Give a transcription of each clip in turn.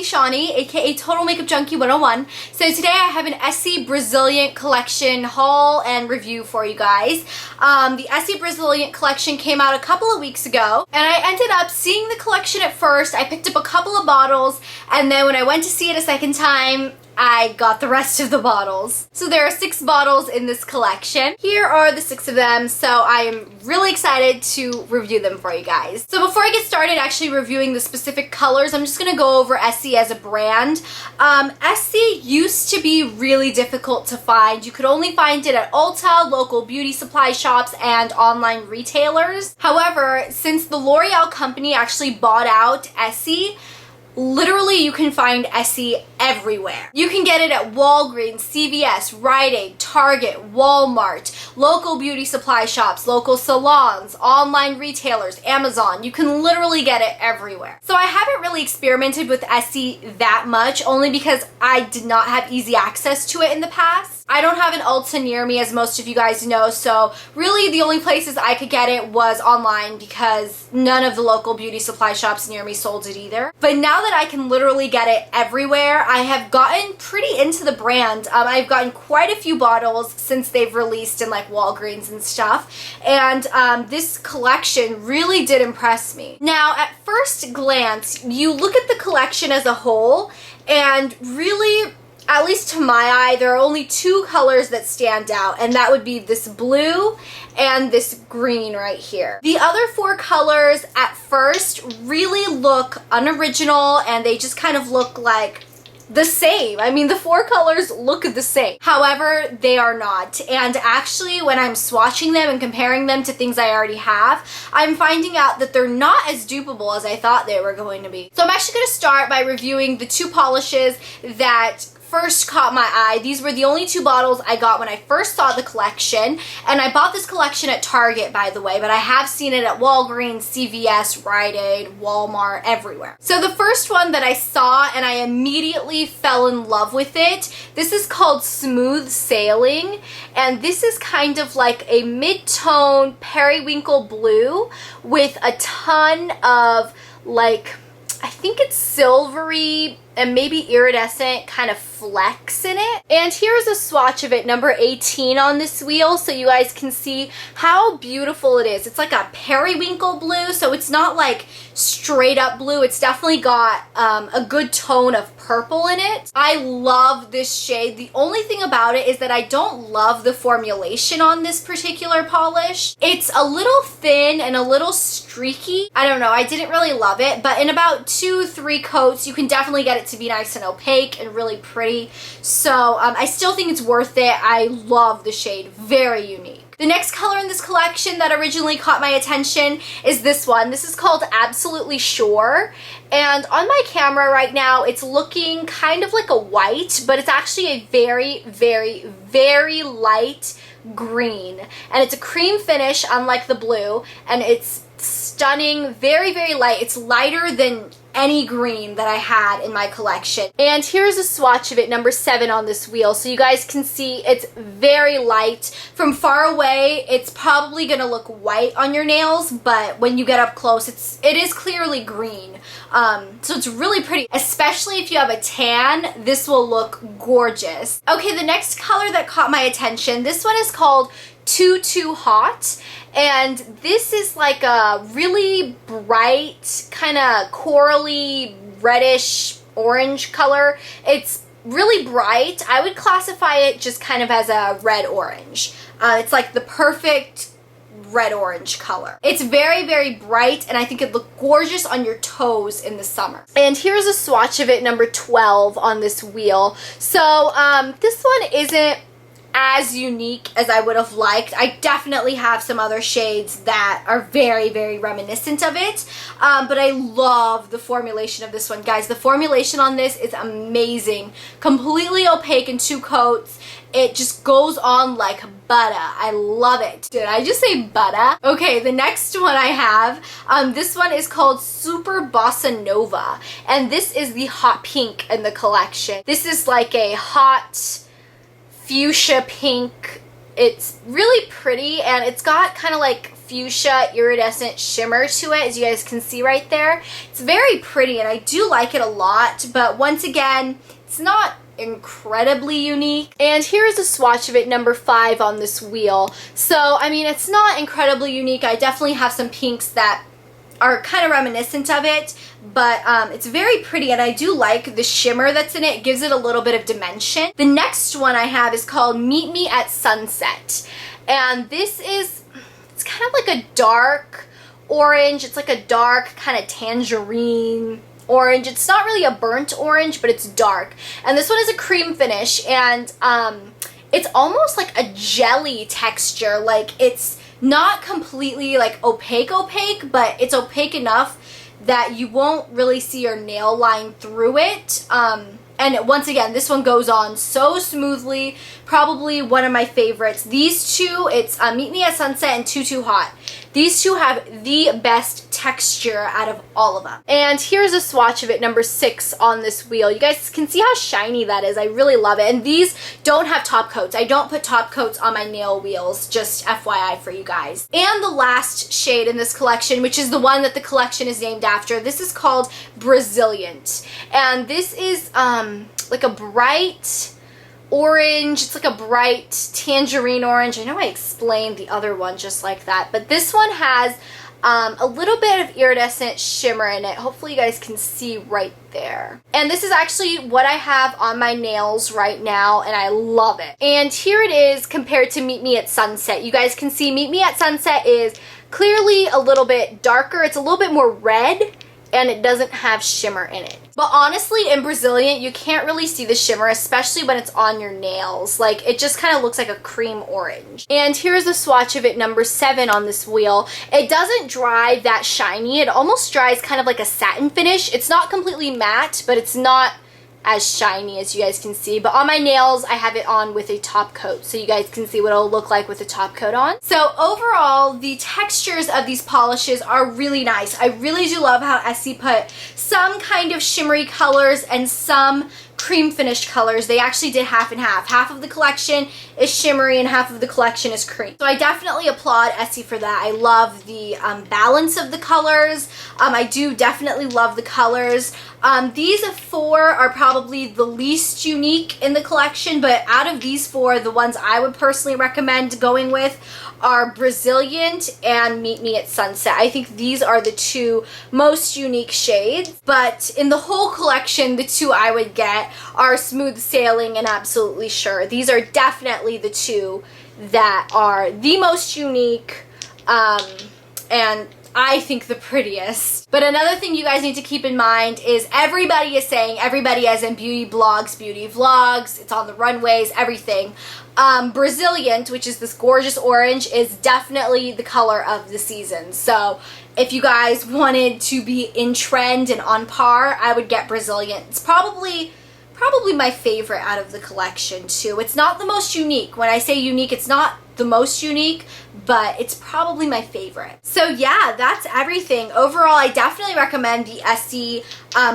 Shawnee, aka Total Makeup Junkie 101. So today I have an Essie Braziliant Collection haul and review for you guys. The Essie Braziliant Collection came out a couple of weeks ago, and I ended up seeing the collection at first. I picked up a couple of bottles, and then when I went to see it a second time, I got the rest of the bottles. So there are 6 bottles in this collection. Here are the 6 of them, so I am really excited to review them for you guys. So before I get started actually reviewing the specific colors, I'm just gonna go over Essie as a brand. Essie used to be really difficult to find. You could only find it at Ulta, local beauty supply shops, and online retailers. However, since the L'Oreal company actually bought out Essie, literally you can find Essie everywhere. You can get it at Walgreens, CVS, Rite Aid, Target, Walmart, local beauty supply shops, local salons, online retailers, Amazon. You can literally get it everywhere. So I haven't really experimented with Essie that much, only because I did not have easy access to it in the past. I don't have an Ulta near me, as most of you guys know, so really the only places I could get it was online because none of the local beauty supply shops near me sold it either. But now that I can literally get it everywhere, I have gotten pretty into the brand. I've gotten quite a few bottles since they've released in like Walgreens and stuff, and this collection really did impress me. Now, at first glance, you look at the collection as a whole, and really, at least to my eye, there are only 2 colors that stand out, and that would be this blue and this green right here. The other 4 colors at first really look unoriginal, and they just kind of look like the same. I mean, the 4 colors look the same. However, they are not. And actually, when I'm swatching them and comparing them to things I already have, I'm finding out that they're not as dupable as I thought they were going to be. So I'm actually going to start by reviewing the 2 polishes that first caught my eye. These were the only 2 bottles I got when I first saw the collection, and I bought this collection at Target, by the way, but I have seen it at Walgreens, CVS, Rite Aid, Walmart, everywhere. So the first one that I saw and I immediately fell in love with it, this is called Smooth Sailing, and this is kind of like a mid-tone periwinkle blue with a ton of, like, I think it's silvery and maybe iridescent kind of flecks in it. And here's a swatch of it, number 18 on this wheel, so you guys can see how beautiful it is. It's like a periwinkle blue, so it's not like straight up blue. It's definitely got a good tone of purple in it. I love this shade. The only thing about it is that I don't love the formulation on this particular polish. It's a little thin and a little streaky. I don't know, I didn't really love it, but in about 2-3 coats, you can definitely get it to be nice and opaque and really pretty. So I still think it's worth it. I love the shade, very unique. The next color in this collection that originally caught my attention is this one. This is called Absolutely Sure, and on my camera right now it's looking kind of like a white, but it's actually a very, very, very light green, and it's a cream finish unlike the blue, and it's stunning, very, very light. It's lighter than any green that I had in my collection. And here's a swatch of it, number 7 on this wheel, so you guys can see it's very light. From far away, it's probably gonna look white on your nails, but when you get up close, it is clearly green. So it's really pretty, especially if you have a tan. This will look gorgeous. Okay, the next color that caught my attention, this one is called Too Hot, and this is like a really bright kind of corally reddish orange color. It's really bright. I would classify it just kind of as a red orange. It's like the perfect red orange color. It's very, very bright, and I think it'd look gorgeous on your toes in the summer. And here's a swatch of it, number 12 on this wheel. So this one isn't as unique as I would have liked. I definitely have some other shades that are very, very reminiscent of it, but I love the formulation of this one. Guys, the formulation on this is amazing. Completely opaque in 2 coats. It just goes on like butter. I love it. Did I just say butter? Okay, the next one I have, this one is called Super Bossa Nova, and this is the hot pink in the collection. This is like a hot fuchsia pink. It's really pretty, and it's got kind of like fuchsia iridescent shimmer to it, as you guys can see right there. It's very pretty and I do like it a lot, but once again, it's not incredibly unique. And here's a swatch of it, number 5 on this wheel. So, I mean, it's not incredibly unique. I definitely have some pinks that are kind of reminiscent of it, but it's very pretty and I do like the shimmer that's in it. It gives it a little bit of dimension. The next one I have is called Meet Me at Sunset. And this is, it's kind of like a dark orange. It's like a dark kind of tangerine orange. It's not really a burnt orange, but it's dark. And this one is a cream finish, and it's almost like a jelly texture. Like, it's not completely like opaque, but it's opaque enough that you won't really see your nail line through it. And once again, this one goes on so smoothly. Probably one of my favorites. These two, it's Meet Me at Sunset and Too Too Hot. These two have the best texture out of all of them. And here's a swatch of it, number 6 on this wheel. You guys can see how shiny that is. I really love it. And these don't have top coats. I don't put top coats on my nail wheels, just FYI for you guys. And the last shade in this collection, which is the one that the collection is named after, this is called Braziliant. And this is like a bright orange. It's like a bright tangerine orange. I know I explained the other one just like that, but this one has a little bit of iridescent shimmer in it. Hopefully you guys can see right there. And this is actually what I have on my nails right now, and I love it. And here it is compared to Meet Me at Sunset. You guys can see Meet Me at Sunset is clearly a little bit darker. It's a little bit more red, and it doesn't have shimmer in it. But honestly, in Braziliant, you can't really see the shimmer, especially when it's on your nails. Like, it just kind of looks like a cream orange. And here's the swatch of it, number 7 on this wheel. It doesn't dry that shiny. It almost dries kind of like a satin finish. It's not completely matte, but it's not as shiny as you guys can see. But on my nails, I have it on with a top coat, so you guys can see what it'll look like with a top coat on. So overall, the textures of these polishes are really nice. I really do love how Essie put some kind of shimmery colors and some cream finished colors. They actually did half and half. Half of the collection is shimmery and half of the collection is cream. So I definitely applaud Essie for that. I love the balance of the colors. I do definitely love the colors. These 4 are probably the least unique in the collection, but out of these 4, the ones I would personally recommend going with are Braziliant and Meet Me at Sunset. I think these are the 2 most unique shades, but in the whole collection, the 2 I would get are Smooth Sailing and Absolutely Sure. These are definitely the 2 that are the most unique, and I think the prettiest. But another thing you guys need to keep in mind is everybody is saying, everybody as in beauty blogs, beauty vlogs, it's on the runways, everything. Braziliant, which is this gorgeous orange, is definitely the color of the season. So if you guys wanted to be in trend and on par, I would get Braziliant. It's probably my favorite out of the collection too. It's not the most unique. When I say unique, it's not the most unique, but it's probably my favorite. So yeah, that's everything. Overall, I definitely recommend the Essie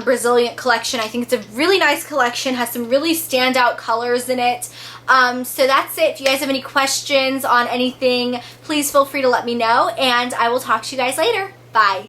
Braziliant collection. I think it's a really nice collection, has some really standout colors in it. So that's it. If you guys have any questions on anything, please feel free to let me know, and I will talk to you guys later. Bye.